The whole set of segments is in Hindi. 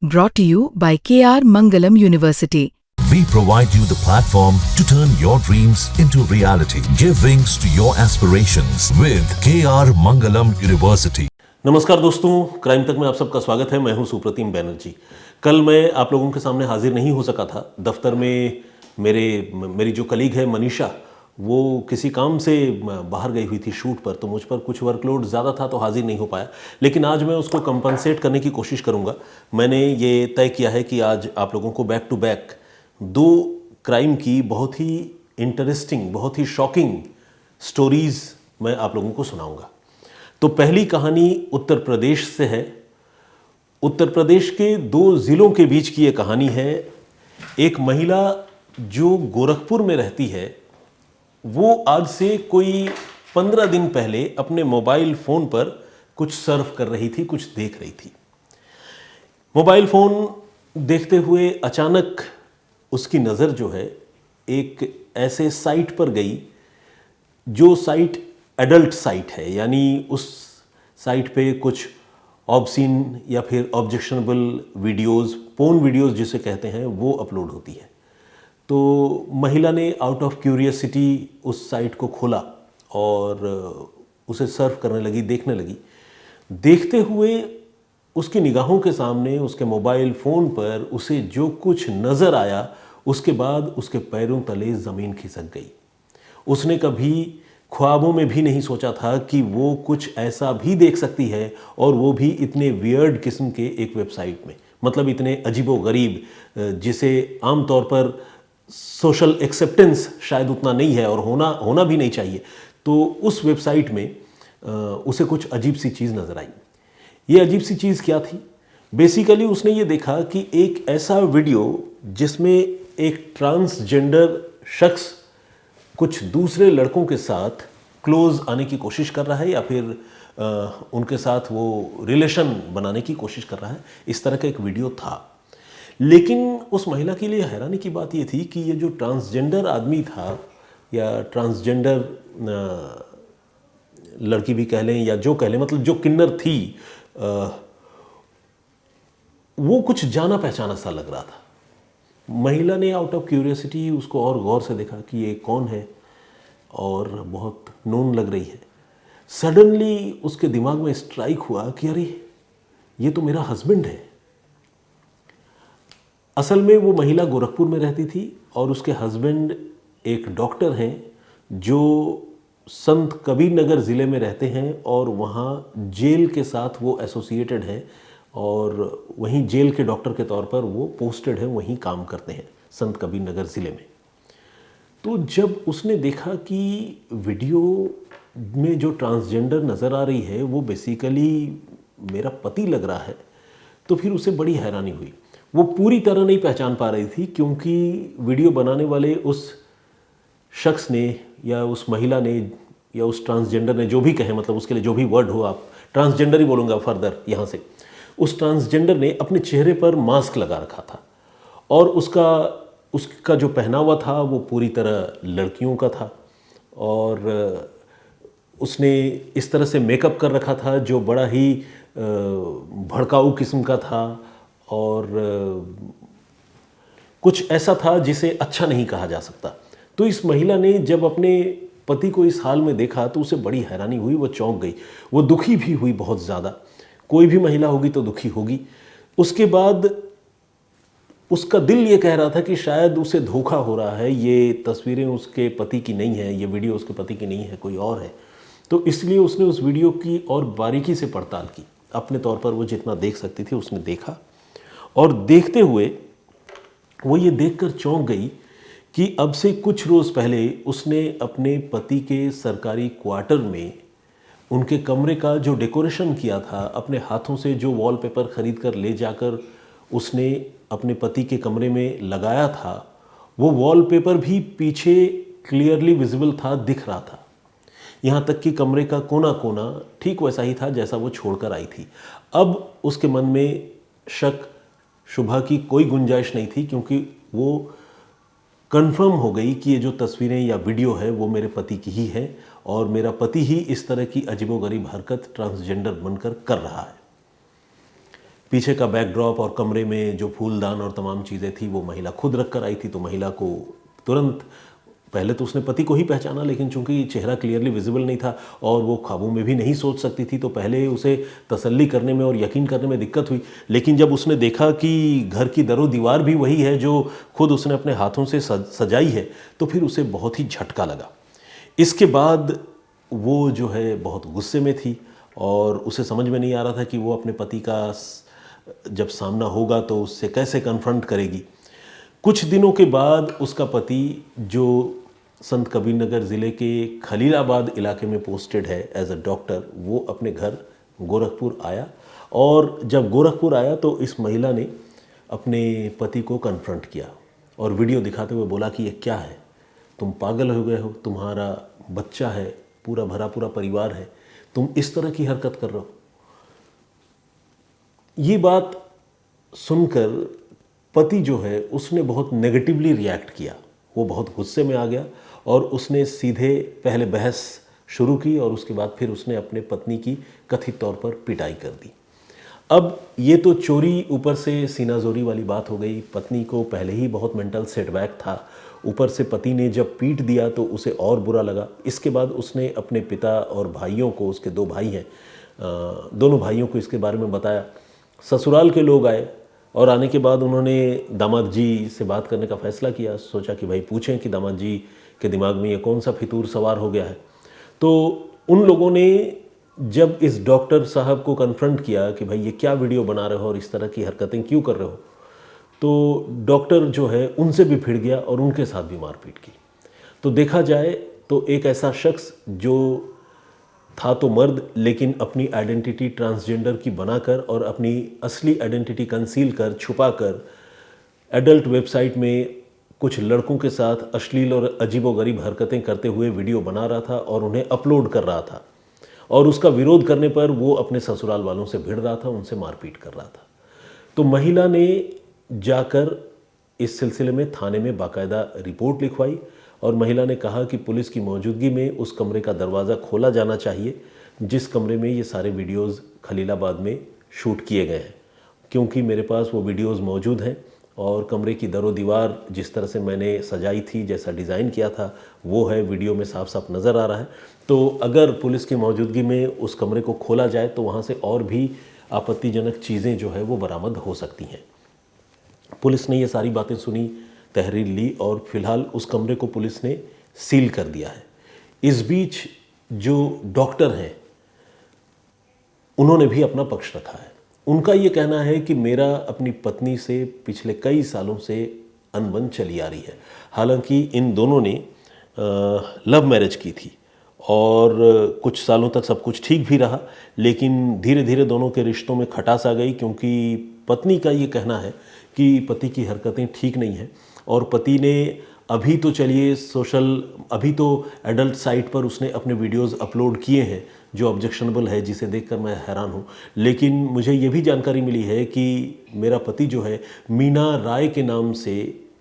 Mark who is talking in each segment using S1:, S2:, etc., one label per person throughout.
S1: brought to you by KR Mangalam University.
S2: We provide you the platform to turn your dreams into reality. Give wings to your aspirations with KR Mangalam University.
S3: नमस्कार दोस्तों, क्राइम तक में आप सबका स्वागत है। मैं हूं सुप्रतिम बैनर्जी। कल मैं आप लोगों के सामने हाजिर नहीं हो सका था। दफ्तर में मेरी जो कलीग है मनीषा, वो किसी काम से बाहर गई हुई थी शूट पर, तो मुझ पर कुछ वर्कलोड ज़्यादा था तो हाजिर नहीं हो पाया। लेकिन आज मैं उसको कंपनसेट करने की कोशिश करूँगा। मैंने ये तय किया है कि आज आप लोगों को बैक टू बैक दो क्राइम की बहुत ही इंटरेस्टिंग, बहुत ही शॉकिंग स्टोरीज़ मैं आप लोगों को सुनाऊंगा। तो पहली कहानी उत्तर प्रदेश से है। उत्तर प्रदेश के दो ज़िलों के बीच की ये कहानी है। एक महिला जो गोरखपुर में रहती है, वो आज से कोई 15 दिन पहले अपने मोबाइल फ़ोन पर कुछ सर्फ कर रही थी, कुछ देख रही थी। मोबाइल फ़ोन देखते हुए अचानक उसकी नज़र जो है एक ऐसे साइट पर गई जो साइट एडल्ट साइट है, यानी उस साइट पे कुछ ऑब्सीन या फिर ऑब्जेक्शनेबल वीडियोस, पोर्न वीडियोस जिसे कहते हैं, वो अपलोड होती है। तो महिला ने आउट ऑफ क्यूरियसिटी उस साइट को खोला और उसे सर्फ करने लगी, देखने लगी। देखते हुए उसकी निगाहों के सामने उसके मोबाइल फ़ोन पर उसे जो कुछ नज़र आया, उसके बाद उसके पैरों तले ज़मीन खिसक गई। उसने कभी ख्वाबों में भी नहीं सोचा था कि वो कुछ ऐसा भी देख सकती है, और वो भी इतने वियर्ड किस्म के एक वेबसाइट में, मतलब इतने अजीबो-गरीब, जिसे आमतौर पर सोशल एक्सेप्टेंस शायद उतना नहीं है और होना भी नहीं चाहिए। तो उस वेबसाइट में उसे कुछ अजीब सी चीज़ नज़र आई। ये अजीब सी चीज़ क्या थी? बेसिकली उसने ये देखा कि एक ऐसा वीडियो जिसमें एक ट्रांसजेंडर शख्स कुछ दूसरे लड़कों के साथ क्लोज आने की कोशिश कर रहा है, या फिर उनके साथ वो रिलेशन बनाने की कोशिश कर रहा है। इस तरह का एक वीडियो था। लेकिन उस महिला के लिए हैरानी की बात ये थी कि ये जो ट्रांसजेंडर आदमी था, या ट्रांसजेंडर लड़की भी कह लें या जो कह लें, मतलब जो किन्नर थी, वो कुछ जाना पहचाना सा लग रहा था। महिला ने आउट ऑफ क्यूरियसिटी उसको और गौर से देखा कि ये कौन है, और बहुत नोन लग रही है। सडनली उसके दिमाग में स्ट्राइक हुआ कि अरे, ये तो मेरा हस्बैंड है। असल में वो महिला गोरखपुर में रहती थी और उसके हस्बैंड एक डॉक्टर हैं जो संत कबीर नगर ज़िले में रहते हैं, और वहाँ जेल के साथ वो एसोसिएटेड हैं, और वहीं जेल के डॉक्टर के तौर पर वो पोस्टेड हैं, वहीं काम करते हैं संत कबीर नगर ज़िले में। तो जब उसने देखा कि वीडियो में जो ट्रांसजेंडर नज़र आ रही है वो बेसिकली मेरा पति लग रहा है, तो फिर उसे बड़ी हैरानी हुई। वो पूरी तरह नहीं पहचान पा रही थी, क्योंकि वीडियो बनाने वाले उस शख्स ने, या उस महिला ने, या उस ट्रांसजेंडर ने, जो भी कहे, मतलब उसके लिए जो भी वर्ड हो, आप ट्रांसजेंडर ही बोलूँगा फर्दर यहाँ से, उस ट्रांसजेंडर ने अपने चेहरे पर मास्क लगा रखा था, और उसका जो पहनावा था वो पूरी तरह लड़कियों का था, और उसने इस तरह से मेकअप कर रखा था जो बड़ा ही भड़काऊ किस्म का था, और कुछ ऐसा था जिसे अच्छा नहीं कहा जा सकता। तो इस महिला ने जब अपने पति को इस हाल में देखा तो उसे बड़ी हैरानी हुई, वो चौंक गई, वो दुखी भी हुई बहुत ज़्यादा। कोई भी महिला होगी तो दुखी होगी। उसके बाद उसका दिल ये कह रहा था कि शायद उसे धोखा हो रहा है, ये तस्वीरें उसके पति की नहीं है, ये वीडियो उसके पति की नहीं है, कोई और है। तो इसलिए उसने उस वीडियो की और बारीकी से पड़ताल की। अपने तौर पर वो जितना देख सकती थी उसने देखा, और देखते हुए वो ये देखकर चौंक गई कि अब से कुछ रोज़ पहले उसने अपने पति के सरकारी क्वार्टर में उनके कमरे का जो डेकोरेशन किया था, अपने हाथों से जो वॉलपेपर खरीद कर ले जाकर उसने अपने पति के कमरे में लगाया था, वो वॉलपेपर भी पीछे क्लियरली विजिबल था, दिख रहा था। यहाँ तक कि कमरे का कोना कोना ठीक वैसा ही था जैसा वो छोड़कर आई थी। अब उसके मन में शक शुबा की कोई गुंजाइश नहीं थी, क्योंकि वो कंफर्म हो गई कि ये जो तस्वीरें या वीडियो है वो मेरे पति की ही है, और मेरा पति ही इस तरह की अजीबोगरीब हरकत ट्रांसजेंडर बनकर कर रहा है। पीछे का बैकड्रॉप और कमरे में जो फूलदान और तमाम चीज़ें थी वो महिला खुद रख कर आई थी। तो महिला को तुरंत, पहले तो उसने पति को ही पहचाना, लेकिन चूंकि चेहरा क्लियरली विजिबल नहीं था और वो ख्वाबों में भी नहीं सोच सकती थी, तो पहले उसे तसल्ली करने में और यकीन करने में दिक्कत हुई। लेकिन जब उसने देखा कि घर की दरो दीवार भी वही है जो खुद उसने अपने हाथों से सजाई है, तो फिर उसे बहुत ही झटका लगा। इसके बाद वो जो है बहुत गुस्से में थी और उसे समझ में नहीं आ रहा था कि वो अपने पति का जब सामना होगा तो उससे कैसे कन्फ्रंट करेगी। कुछ दिनों के बाद उसका पति, जो संत कबीरनगर ज़िले के खलीलाबाद इलाके में पोस्टेड है एज अ डॉक्टर, वो अपने घर गोरखपुर आया। और जब गोरखपुर आया तो इस महिला ने अपने पति को कन्फ्रंट किया और वीडियो दिखाते हुए बोला कि ये क्या है, तुम पागल हो गए हो, तुम्हारा बच्चा है, पूरा भरा पूरा परिवार है, तुम इस तरह की हरकत कर रहे हो। ये बात सुनकर पति जो है उसने बहुत नेगेटिवली रिएक्ट किया। वो बहुत गुस्से में आ गया और उसने सीधे पहले बहस शुरू की और उसके बाद फिर उसने अपने पत्नी की कथित तौर पर पिटाई कर दी। अब ये तो चोरी ऊपर से सीनाजोरी वाली बात हो गई। पत्नी को पहले ही बहुत मेंटल सेटबैक था, ऊपर से पति ने जब पीट दिया तो उसे और बुरा लगा। इसके बाद उसने अपने पिता और भाइयों को, उसके 2 भाई हैं, दोनों भाइयों को इसके बारे में बताया। ससुराल के लोग आए और आने के बाद उन्होंने दामाद जी से बात करने का फ़ैसला किया। सोचा कि भाई पूछें कि दामाद जी के दिमाग में ये कौन सा फितूर सवार हो गया है। तो उन लोगों ने जब इस डॉक्टर साहब को कन्फ्रंट किया कि भाई ये क्या वीडियो बना रहे हो और इस तरह की हरकतें क्यों कर रहे हो, तो डॉक्टर जो है उनसे भी भिड़ गया और उनके साथ भी मारपीट की। तो देखा जाए तो एक ऐसा शख्स जो था तो मर्द, लेकिन अपनी आइडेंटिटी ट्रांसजेंडर की बनाकर और अपनी असली आइडेंटिटी कंसील कर, छुपा कर एडल्ट वेबसाइट में कुछ लड़कों के साथ अश्लील और अजीबोगरीब हरकतें करते हुए वीडियो बना रहा था और उन्हें अपलोड कर रहा था। और उसका विरोध करने पर वो अपने ससुराल वालों से भिड़ रहा था, उनसे मारपीट कर रहा था। तो महिला ने जाकर इस सिलसिले में थाने में बाकायदा रिपोर्ट लिखवाई और महिला ने कहा कि पुलिस की मौजूदगी में उस कमरे का दरवाज़ा खोला जाना चाहिए जिस कमरे में ये सारे वीडियोज़ खलीलाबाद में शूट किए गए हैं, क्योंकि मेरे पास वो वीडियोज़ मौजूद हैं और कमरे की दरो दीवार जिस तरह से मैंने सजाई थी, जैसा डिज़ाइन किया था, वो है वीडियो में साफ साफ नज़र आ रहा है। तो अगर पुलिस की मौजूदगी में उस कमरे को खोला जाए तो वहाँ से और भी आपत्तिजनक चीज़ें जो है वो बरामद हो सकती हैं। पुलिस ने ये सारी बातें सुनी, तहरीर ली और फिलहाल उस कमरे को पुलिस ने सील कर दिया है। इस बीच जो डॉक्टर हैं उन्होंने भी अपना पक्ष रखा है। उनका ये कहना है कि मेरा अपनी पत्नी से पिछले कई सालों से अनबन चली आ रही है। हालांकि इन दोनों ने लव मैरिज की थी और कुछ सालों तक सब कुछ ठीक भी रहा, लेकिन धीरे धीरे दोनों के रिश्तों में खटास आ गई, क्योंकि पत्नी का ये कहना है कि पति की हरकतें ठीक नहीं हैं और पति ने अभी तो एडल्ट साइट पर उसने अपने वीडियोस अपलोड किए हैं जो ऑब्जेक्शनेबल है, जिसे देखकर मैं हैरान हूँ। लेकिन मुझे ये भी जानकारी मिली है कि मेरा पति जो है मीना राय के नाम से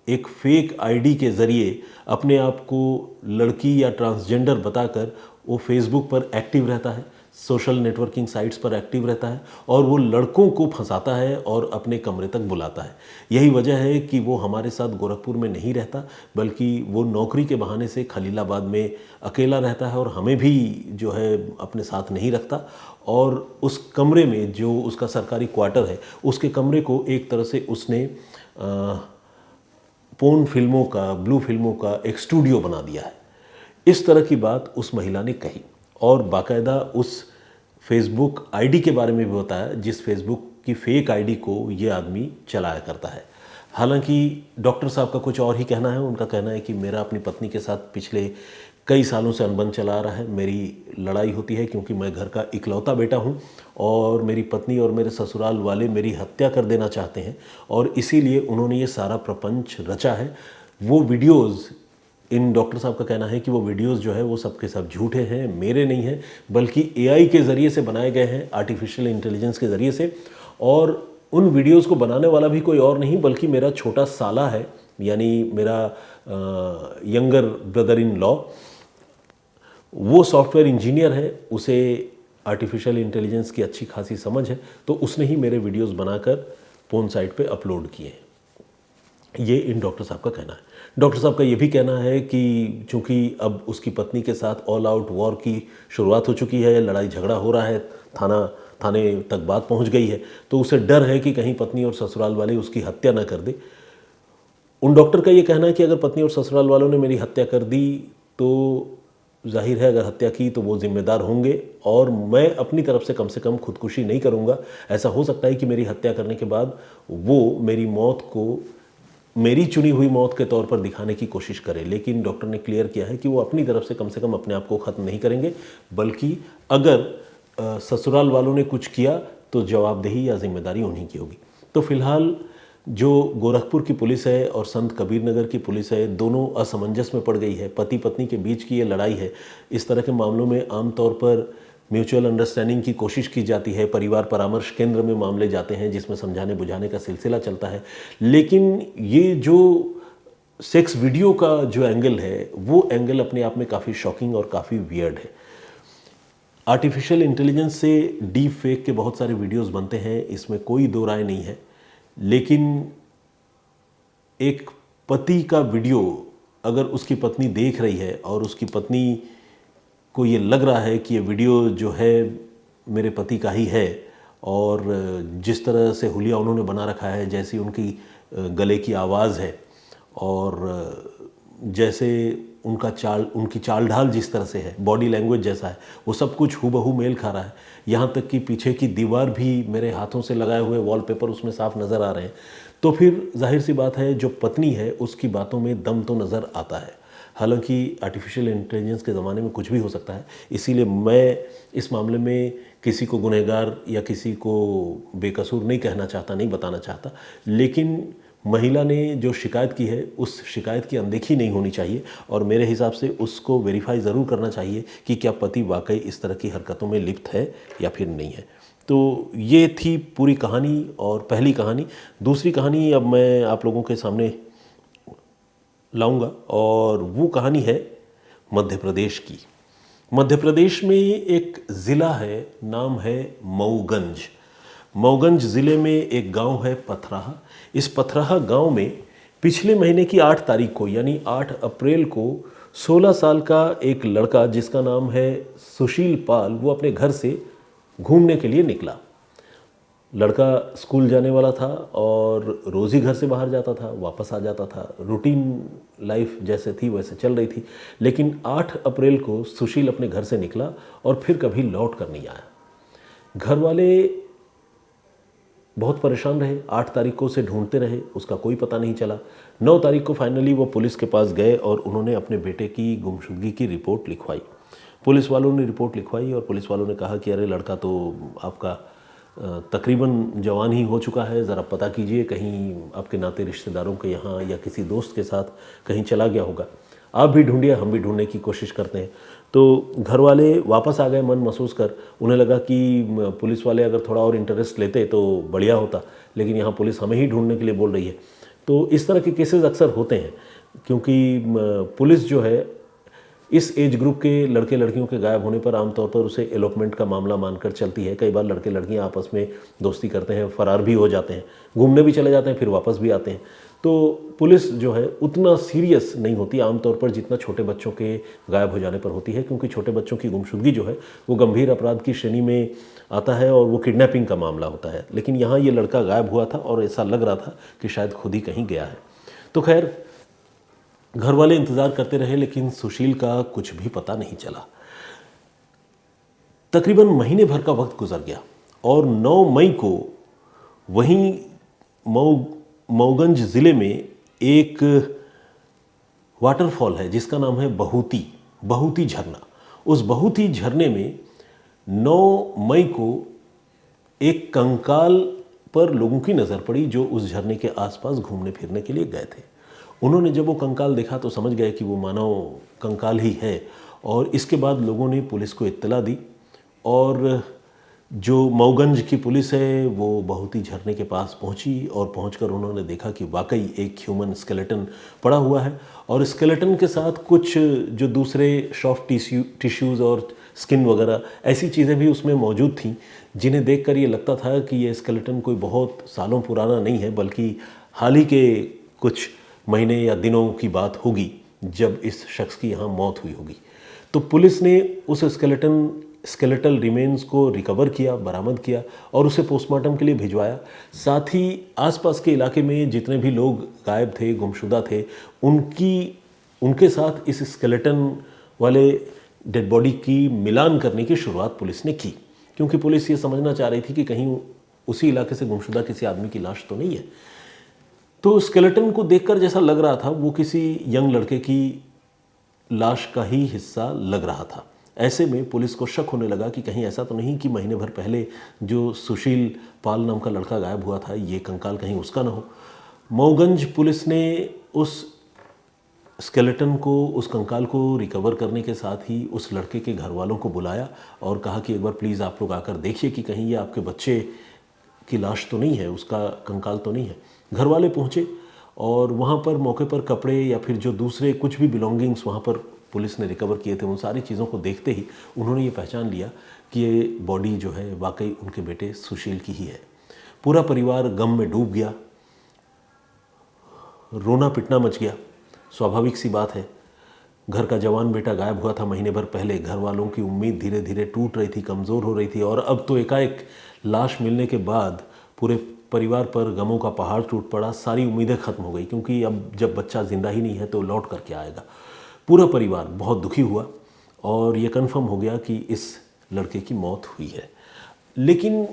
S3: एक फेक आईडी के ज़रिए अपने आप को लड़की या ट्रांसजेंडर बताकर वो फेसबुक पर एक्टिव रहता है, सोशल नेटवर्किंग साइट्स पर एक्टिव रहता है और वो लड़कों को फंसाता है और अपने कमरे तक बुलाता है। यही वजह है कि वो हमारे साथ गोरखपुर में नहीं रहता, बल्कि वो नौकरी के बहाने से खलीलाबाद में अकेला रहता है और हमें भी जो है अपने साथ नहीं रखता। और उस कमरे में जो उसका सरकारी क्वार्टर है, उसके कमरे को एक तरह से उसने पोर्न फिल्मों का, ब्लू फिल्मों का एक स्टूडियो बना दिया है। इस तरह की बात उस महिला ने कही और बाकायदा उस फेसबुक आईडी के बारे में भी बताया जिस फेसबुक की फेक आईडी को ये आदमी चलाया करता है। हालांकि डॉक्टर साहब का कुछ और ही कहना है। उनका कहना है कि मेरा अपनी पत्नी के साथ पिछले कई सालों से अनबन चला आ रहा है। मेरी लड़ाई होती है क्योंकि मैं घर का इकलौता बेटा हूं और मेरी पत्नी और मेरे ससुराल वाले मेरी हत्या कर देना चाहते हैं और इसीलिए उन्होंने ये सारा प्रपंच रचा है। वो वीडियोज़, इन डॉक्टर साहब का कहना है कि वो वीडियोज़ जो है वो सबके सब झूठे हैं, मेरे नहीं हैं, बल्कि एआई के ज़रिए से बनाए गए हैं, आर्टिफिशियल इंटेलिजेंस के ज़रिए से। और उन वीडियोज़ को बनाने वाला भी कोई और नहीं बल्कि मेरा छोटा साला है, यानी मेरा यंगर ब्रदर इन लॉ। वो सॉफ्टवेयर इंजीनियर है, उसे आर्टिफिशियल इंटेलिजेंस की अच्छी खासी समझ है, तो उसने ही मेरे वीडियोस बनाकर पोर्न साइट पे अपलोड किए हैं। ये इन डॉक्टर साहब का कहना है। डॉक्टर साहब का ये भी कहना है कि चूंकि अब उसकी पत्नी के साथ ऑल आउट वॉर की शुरुआत हो चुकी है, लड़ाई झगड़ा हो रहा है, थाने तक बात पहुंच गई है, तो उसे डर है कि कहीं पत्नी और ससुराल वाले उसकी हत्या ना कर दे। उन डॉक्टर का ये कहना है कि अगर पत्नी और ससुराल वालों ने मेरी हत्या कर दी तो जाहिर है अगर हत्या की तो वो जिम्मेदार होंगे, और मैं अपनी तरफ से कम खुदकुशी नहीं करूंगा। ऐसा हो सकता है कि मेरी हत्या करने के बाद वो मेरी मौत को मेरी चुनी हुई मौत के तौर पर दिखाने की कोशिश करे, लेकिन डॉक्टर ने क्लियर किया है कि वो अपनी तरफ से कम अपने आप को ख़त्म नहीं करेंगे, बल्कि अगर ससुराल वालों ने कुछ किया तो जवाबदेही या जिम्मेदारी उन्हीं की होगी। तो फिलहाल जो गोरखपुर की पुलिस है और संत कबीर नगर की पुलिस है, दोनों असमंजस में पड़ गई है। पति पत्नी के बीच की ये लड़ाई है। इस तरह के मामलों में आमतौर पर म्यूचुअल अंडरस्टैंडिंग की कोशिश की जाती है, परिवार परामर्श केंद्र में मामले जाते हैं जिसमें समझाने बुझाने का सिलसिला चलता है। लेकिन ये जो सेक्स वीडियो का जो एंगल है, वो एंगल अपने आप में काफ़ी शॉकिंग और काफ़ी वियर्ड है। आर्टिफिशियल इंटेलिजेंस से डीप फेक के बहुत सारे वीडियोस बनते हैं, इसमें कोई दो राय नहीं है, लेकिन एक पति का वीडियो अगर उसकी पत्नी देख रही है और उसकी पत्नी को ये लग रहा है कि ये वीडियो जो है मेरे पति का ही है, और जिस तरह से हुलिया उन्होंने बना रखा है, जैसी उनकी गले की आवाज़ है और जैसे उनकी चाल ढाल जिस तरह से है, बॉडी लैंग्वेज जैसा है, वो सब कुछ हूबहू मेल खा रहा है। यहाँ तक कि पीछे की दीवार भी मेरे हाथों से लगाए हुए वॉलपेपर उसमें साफ नज़र आ रहे हैं। तो फिर जाहिर सी बात है, जो पत्नी है उसकी बातों में दम तो नज़र आता है। हालांकि आर्टिफिशियल इंटेलिजेंस के ज़माने में कुछ भी हो सकता है, इसीलिए मैं इस मामले में किसी को गुनहगार या किसी को बेकसूर नहीं कहना चाहता, नहीं बताना चाहता, लेकिन महिला ने जो शिकायत की है उस शिकायत की अनदेखी नहीं होनी चाहिए, और मेरे हिसाब से उसको वेरीफाई ज़रूर करना चाहिए कि क्या पति वाकई इस तरह की हरकतों में लिप्त है या फिर नहीं है। तो ये थी पूरी कहानी और पहली कहानी। दूसरी कहानी अब मैं आप लोगों के सामने लाऊंगा, और वो कहानी है मध्य प्रदेश की। मध्य प्रदेश में एक ज़िला है, नाम है मऊगंज। मऊगंज ज़िले में एक गांव है पथराहा। इस पथराहा गांव में पिछले महीने की 8 तारीख को, यानी 8 अप्रैल को 16 साल का एक लड़का जिसका नाम है सुशील पाल, वो अपने घर से घूमने के लिए निकला। लड़का स्कूल जाने वाला था और रोज़ ही घर से बाहर जाता था, वापस आ जाता था। रूटीन लाइफ जैसे थी वैसे चल रही थी। लेकिन 8 अप्रैल को सुशील अपने घर से निकला और फिर कभी लौट कर नहीं आया। घर वाले बहुत परेशान रहे, 8 तारीख को उसे ढूंढते रहे, उसका कोई पता नहीं चला। 9 तारीख को फाइनली वो पुलिस के पास गए और उन्होंने अपने बेटे की गुमशुदगी की रिपोर्ट लिखवाई। पुलिस वालों ने रिपोर्ट लिखवाई और पुलिस वालों ने कहा कि अरे लड़का तो आपका तकरीबन जवान ही हो चुका है, ज़रा पता कीजिए, कहीं आपके नाते रिश्तेदारों के यहाँ या किसी दोस्त के साथ कहीं चला गया होगा। आप भी ढूंढिए, हम भी ढूंढने की कोशिश करते हैं। तो घर वाले वापस आ गए मन महसूस कर। उन्हें लगा कि पुलिस वाले अगर थोड़ा और इंटरेस्ट लेते तो बढ़िया होता, लेकिन यहाँ पुलिस हमें ही ढूंढने के लिए बोल रही है। तो इस तरह के केसेस अक्सर होते हैं, क्योंकि पुलिस जो है इस एज ग्रुप के लड़के लड़कियों के गायब होने पर आमतौर पर उसे एलोपमेंट का मामला मानकर चलती है। कई बार लड़के लड़कियां आपस में दोस्ती करते हैं, फरार भी हो जाते हैं, घूमने भी चले जाते हैं, फिर वापस भी आते हैं। तो पुलिस जो है उतना सीरियस नहीं होती आमतौर पर जितना छोटे बच्चों के गायब हो जाने पर होती है, क्योंकि छोटे बच्चों की गुमशुदगी जो है वो गंभीर अपराध की श्रेणी में आता है और वो किडनैपिंग का मामला होता है। लेकिन यहाँ ये लड़का गायब हुआ था और ऐसा लग रहा था कि शायद खुद ही कहीं गया है। तो खैर घर वाले इंतज़ार करते रहे, लेकिन सुशील का कुछ भी पता नहीं चला। तकरीबन महीने भर का वक्त गुजर गया और 9 मई को वहीं मऊगंज ज़िले में एक वाटरफॉल है जिसका नाम है बहुती झरना। उस बहुती झरने में 9 मई को एक कंकाल पर लोगों की नज़र पड़ी जो उस झरने के आसपास घूमने फिरने के लिए गए थे। उन्होंने जब वो कंकाल देखा तो समझ गए कि वो मानव कंकाल ही है, और इसके बाद लोगों ने पुलिस को इत्तला दी और जो मऊगंज की पुलिस है वो बहुती झरने के पास पहुंची और पहुंचकर उन्होंने देखा कि वाकई एक ह्यूमन स्केलेटन पड़ा हुआ है, और स्केलेटन के साथ कुछ जो दूसरे सॉफ्ट टिश्यूज़ और स्किन वगैरह ऐसी चीज़ें भी उसमें मौजूद थीं जिन्हें देखकर ये लगता था कि ये स्केलेटन कोई बहुत सालों पुराना नहीं है, बल्कि हाल ही के कुछ महीने या दिनों की बात होगी जब इस शख्स की यहाँ मौत हुई होगी। तो पुलिस ने उस स्केलेटल रिमेन्स को रिकवर किया, बरामद किया और उसे पोस्टमार्टम के लिए भिजवाया। साथ ही आसपास के इलाके में जितने भी लोग गायब थे, गुमशुदा थे, उनके साथ इस स्केलेटन वाले डेड बॉडी की मिलान करने की शुरुआत पुलिस ने की, क्योंकि पुलिस ये समझना चाह रही थी कि कहीं उसी इलाके से गुमशुदा किसी आदमी की लाश तो नहीं है। तो स्केलेटन को देखकर जैसा लग रहा था वो किसी यंग लड़के की लाश का ही हिस्सा लग रहा था। ऐसे में पुलिस को शक होने लगा कि कहीं ऐसा तो नहीं कि महीने भर पहले जो सुशील पाल नाम का लड़का गायब हुआ था, ये कंकाल कहीं उसका ना हो। मऊगंज पुलिस ने उस स्केलेटन को, उस कंकाल को रिकवर करने के साथ ही उस लड़के के घर वालों को बुलाया और कहा कि एक बार प्लीज़ आप लोग आकर देखिए कि कहीं ये आपके बच्चे की लाश तो नहीं है, उसका कंकाल तो नहीं है। घर वाले पहुँचे और वहाँ पर मौके पर कपड़े या फिर जो दूसरे कुछ भी बिलोंगिंग्स वहाँ पर पुलिस ने रिकवर किए थे, उन सारी चीज़ों को देखते ही उन्होंने ये पहचान लिया कि ये बॉडी जो है वाकई उनके बेटे सुशील की ही है। पूरा परिवार गम में डूब गया, रोना पिटना मच गया। स्वाभाविक सी बात है, घर का जवान बेटा गायब हुआ था महीने भर पहले, घर वालों की उम्मीद धीरे धीरे टूट रही थी, कमज़ोर हो रही थी और अब तो एकाएक लाश मिलने के बाद पूरे परिवार पर गमों का पहाड़ टूट पड़ा। सारी उम्मीदें खत्म हो गई, क्योंकि अब जब बच्चा ज़िंदा ही नहीं है तो लौट कर क्या आएगा। पूरा परिवार बहुत दुखी हुआ और ये कन्फर्म हो गया कि इस लड़के की मौत हुई है। लेकिन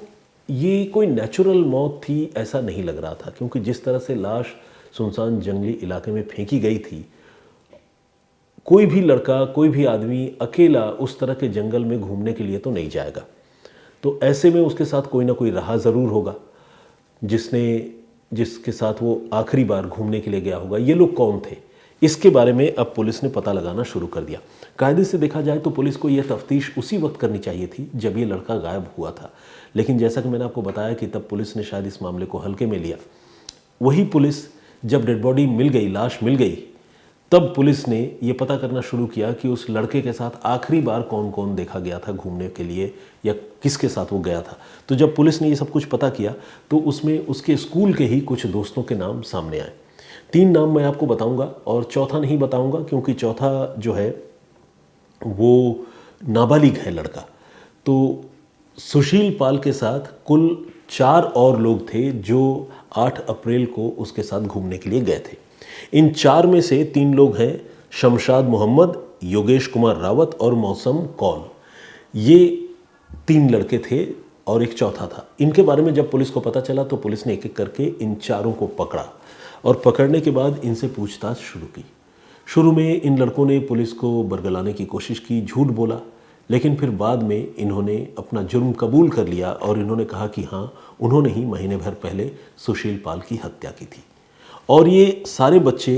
S3: ये कोई नेचुरल मौत थी ऐसा नहीं लग रहा था, क्योंकि जिस तरह से लाश सुनसान जंगली इलाके में फेंकी गई थी, कोई भी लड़का, कोई भी आदमी अकेला उस तरह के जंगल में घूमने के लिए तो नहीं जाएगा। तो ऐसे में उसके साथ कोई ना कोई रहा ज़रूर होगा जिसके साथ वो आखिरी बार घूमने के लिए गया होगा। ये लोग कौन थे, इसके बारे में अब पुलिस ने पता लगाना शुरू कर दिया। कायदे से देखा जाए तो पुलिस को यह तफ्तीश उसी वक्त करनी चाहिए थी जब ये लड़का गायब हुआ था, लेकिन जैसा कि मैंने आपको बताया कि तब पुलिस ने शायद इस मामले को हल्के में लिया। वही पुलिस जब डेड बॉडी मिल गई, लाश मिल गई, तब पुलिस ने ये पता करना शुरू किया कि उस लड़के के साथ आखिरी बार कौन कौन देखा गया था घूमने के लिए या किसके साथ वो गया था। तो जब पुलिस ने ये सब कुछ पता किया तो उसमें उसके स्कूल के ही कुछ दोस्तों के नाम सामने आए। 3 नाम मैं आपको बताऊंगा और चौथा नहीं बताऊंगा, क्योंकि चौथा जो है वो नाबालिग है लड़का। तो सुशील पाल के साथ कुल 4 और लोग थे जो 8 अप्रैल को उसके साथ घूमने के लिए गए थे। इन 4 में से 3 लोग हैं शमशाद मोहम्मद, योगेश कुमार रावत और मौसम कौल। ये 3 लड़के थे और एक चौथा था। इनके बारे में जब पुलिस को पता चला तो पुलिस ने एक एक करके इन 4 को पकड़ा और पकड़ने के बाद इनसे पूछताछ शुरू की। शुरू में इन लड़कों ने पुलिस को बरगलाने की कोशिश की, झूठ बोला, लेकिन फिर बाद में इन्होंने अपना जुर्म कबूल कर लिया और इन्होंने कहा कि हाँ, उन्होंने ही महीने भर पहले सुशील पाल की हत्या की थी। और ये सारे बच्चे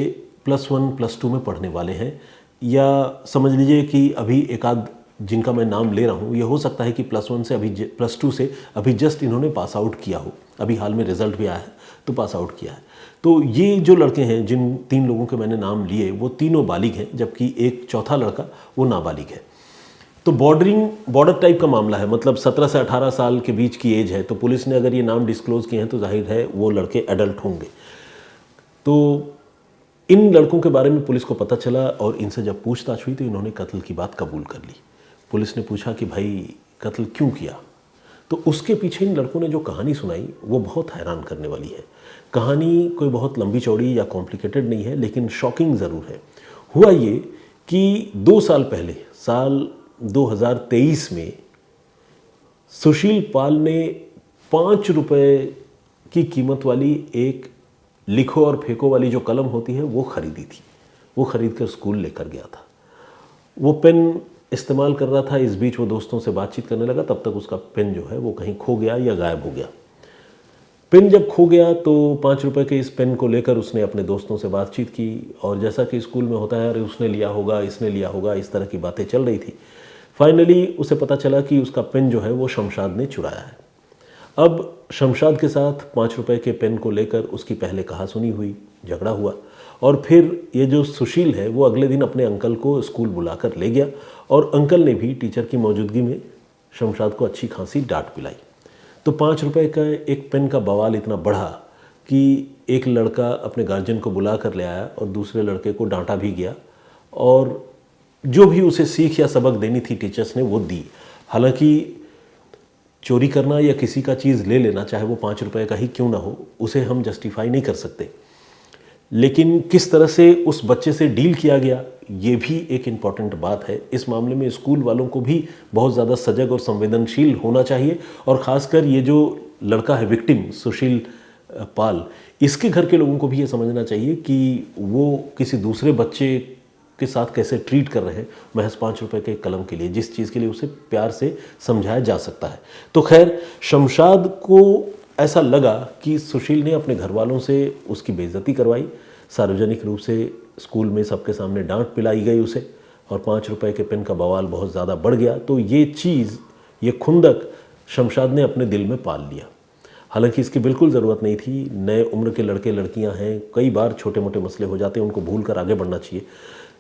S3: +1 +2 में पढ़ने वाले हैं, या समझ लीजिए कि अभी एक आध जिनका मैं नाम ले रहा हूँ, ये हो सकता है कि +1 से अभी +2 से अभी जस्ट इन्होंने पास आउट किया हो, अभी हाल में रिजल्ट भी आया है तो पास आउट किया है। तो ये जो लड़के हैं, जिन 3 लोगों के मैंने नाम लिए, वो तीनों बालिग हैं, जबकि एक चौथा लड़का वो नाबालिग है। तो बॉर्डर टाइप का मामला है, मतलब 17 से 18 साल के बीच की एज है। तो पुलिस ने अगर ये नाम डिस्क्लोज़ किए हैं तो जाहिर है वो लड़के एडल्ट होंगे। तो इन लड़कों के बारे में पुलिस को पता चला और इनसे जब पूछताछ हुई तो इन्होंने कत्ल की बात कबूल कर ली। पुलिस ने पूछा कि भाई कत्ल क्यों किया, तो उसके पीछे इन लड़कों ने जो कहानी सुनाई वो बहुत हैरान करने वाली है। कहानी कोई बहुत लंबी चौड़ी या कॉम्प्लिकेटेड नहीं है, लेकिन शॉकिंग ज़रूर है। हुआ ये कि 2 साल पहले, साल 2023 में सुशील पाल ने 5 रुपए की कीमत वाली एक लिखो और फेंको वाली जो कलम होती है वो ख़रीदी थी। वो ख़रीद कर स्कूल लेकर गया था। वो पेन इस्तेमाल कर रहा था, इस बीच वो दोस्तों से बातचीत करने लगा, तब तक उसका पेन जो है वो कहीं खो गया या गायब हो गया। पेन जब खो गया तो 5 रुपए के इस पेन को लेकर उसने अपने दोस्तों से बातचीत की और जैसा कि स्कूल में होता है, अरे उसने लिया होगा, इसने लिया होगा, इस तरह की बातें चल रही थी। फाइनली उसे पता चला कि उसका पेन जो है वो शमशाद ने चुराया है। अब शमशाद के साथ 5 रुपए के पेन को लेकर उसकी पहले कहासुनी हुई, झगड़ा हुआ और फिर ये जो सुशील है वो अगले दिन अपने अंकल को स्कूल बुलाकर ले गया और अंकल ने भी टीचर की मौजूदगी में शमशाद को अच्छी खासी डांट पिलाई। तो 5 रुपए का एक पेन का बवाल इतना बढ़ा कि एक लड़का अपने गार्जियन को बुला कर ले आया और दूसरे लड़के को डांटा भी गया और जो भी उसे सीख या सबक देनी थी टीचर्स ने वो दी। हालांकि चोरी करना या किसी का चीज़ ले लेना, चाहे वो 5 रुपए का ही क्यों ना हो, उसे हम जस्टिफाई नहीं कर सकते, लेकिन किस तरह से उस बच्चे से डील किया गया ये भी एक इम्पॉर्टेंट बात है। इस मामले में स्कूल वालों को भी बहुत ज़्यादा सजग और संवेदनशील होना चाहिए और ख़ासकर ये जो लड़का है विक्टिम सुशील पाल, इसके घर के लोगों को भी ये समझना चाहिए कि वो किसी दूसरे बच्चे के साथ कैसे ट्रीट कर रहे हैं महज 5 रुपए के कलम के लिए, जिस चीज़ के लिए उसे प्यार से समझाया जा सकता है। तो खैर शमशाद को ऐसा लगा कि सुशील ने अपने घर वालों से उसकी बेइज्जती करवाई, सार्वजनिक रूप से स्कूल में सबके सामने डांट पिलाई गई उसे और 5 रुपए के पेन का बवाल बहुत ज़्यादा बढ़ गया। तो ये चीज़, ये खुंदक शमशाद ने अपने दिल में पाल लिया। हालांकि इसकी बिल्कुल ज़रूरत नहीं थी। नए उम्र के लड़के लड़कियां हैं, कई बार छोटे मोटे मसले हो जाते हैं, उनको भूल कर आगे बढ़ना चाहिए।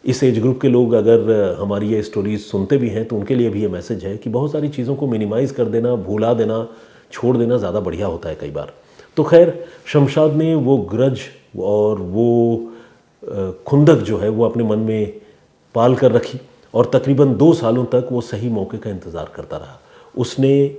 S3: इस एज ग्रुप के लोग अगर हमारी ये स्टोरीज सुनते भी हैं तो उनके लिए भी ये मैसेज है कि बहुत सारी चीज़ों को मिनिमाइज़ कर देना, भूला देना, छोड़ देना ज़्यादा बढ़िया होता है कई बार। तो खैर शमशाद ने वो ग्रज और वो खुंदक जो है वो अपने मन में पाल कर रखी और तकरीबन 2 सालों तक वो सही मौके का इंतज़ार करता रहा। उसने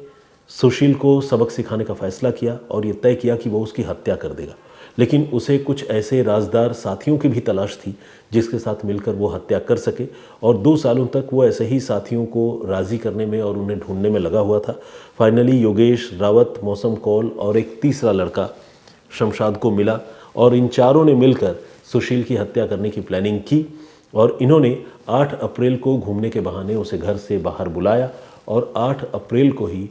S3: सुशील को सबक सिखाने का फ़ैसला किया और ये तय किया कि वो उसकी हत्या कर देगा, लेकिन उसे कुछ ऐसे राजदार साथियों की भी तलाश थी जिसके साथ मिलकर वो हत्या कर सके और 2 सालों तक वो ऐसे ही साथियों को राज़ी करने में और उन्हें ढूंढने में लगा हुआ था। फाइनली योगेश, रावत, मौसम कौल और एक तीसरा लड़का शमशाद को मिला और इन चारों ने मिलकर सुशील की हत्या करने की प्लानिंग की और इन्होंने 8 अप्रैल को घूमने के बहाने उसे घर से बाहर बुलाया और 8 अप्रैल को ही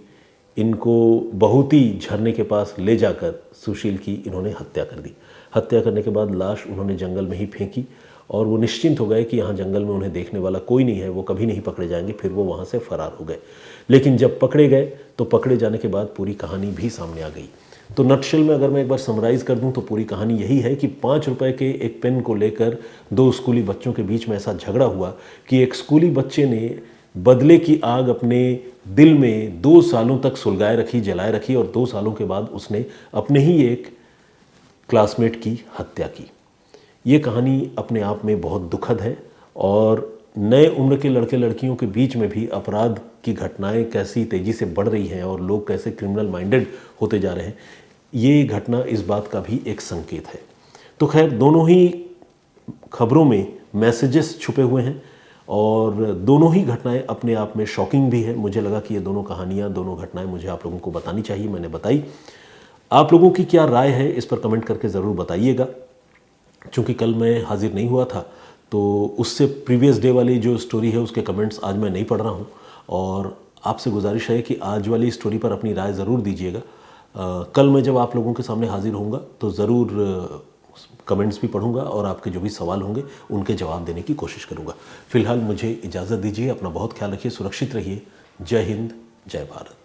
S3: इनको बहुती झरने के पास ले जाकर सुशील की इन्होंने हत्या कर दी। हत्या करने के बाद लाश उन्होंने जंगल में ही फेंकी और वो निश्चिंत हो गए कि यहाँ जंगल में उन्हें देखने वाला कोई नहीं है, वो कभी नहीं पकड़े जाएंगे। फिर वो वहाँ से फरार हो गए, लेकिन जब पकड़े गए तो पकड़े जाने के बाद पूरी कहानी भी सामने आ गई। तो नटशेल में अगर मैं एक बार समराइज कर दूं तो पूरी कहानी यही है कि 5 रुपए के एक पेन को लेकर 2 स्कूली बच्चों के बीच में ऐसा झगड़ा हुआ कि एक स्कूली बच्चे ने बदले की आग अपने दिल में 2 सालों तक सुलगाए रखी, जलाए रखी और 2 सालों के बाद उसने अपने ही एक क्लासमेट की हत्या की। ये कहानी अपने आप में बहुत दुखद है और नए उम्र के लड़के लड़कियों के बीच में भी अपराध की घटनाएं कैसी तेज़ी से बढ़ रही हैं और लोग कैसे क्रिमिनल माइंडेड होते जा रहे हैं, ये घटना इस बात का भी एक संकेत है। तो खैर दोनों ही खबरों में मैसेजेस छुपे हुए हैं और दोनों ही घटनाएं अपने आप में शॉकिंग भी है। मुझे लगा कि ये दोनों कहानियाँ, दोनों घटनाएं मुझे आप लोगों को बतानी चाहिए, मैंने बताई। आप लोगों की क्या राय है इस पर कमेंट करके ज़रूर बताइएगा। चूँकि कल मैं हाजिर नहीं हुआ था तो उससे प्रीवियस डे वाली जो स्टोरी है उसके कमेंट्स आज मैं नहीं पढ़ रहा हूँ और आपसे गुजारिश है कि आज वाली स्टोरी पर अपनी राय ज़रूर दीजिएगा। कल मैं जब आप लोगों के सामने हाजिर होऊंगा तो ज़रूर कमेंट्स भी पढ़ूंगा और आपके जो भी सवाल होंगे उनके जवाब देने की कोशिश करूंगा। फिलहाल मुझे इजाज़त दीजिए, अपना बहुत ख्याल रखिए, सुरक्षित रहिए। जय हिंद, जय भारत।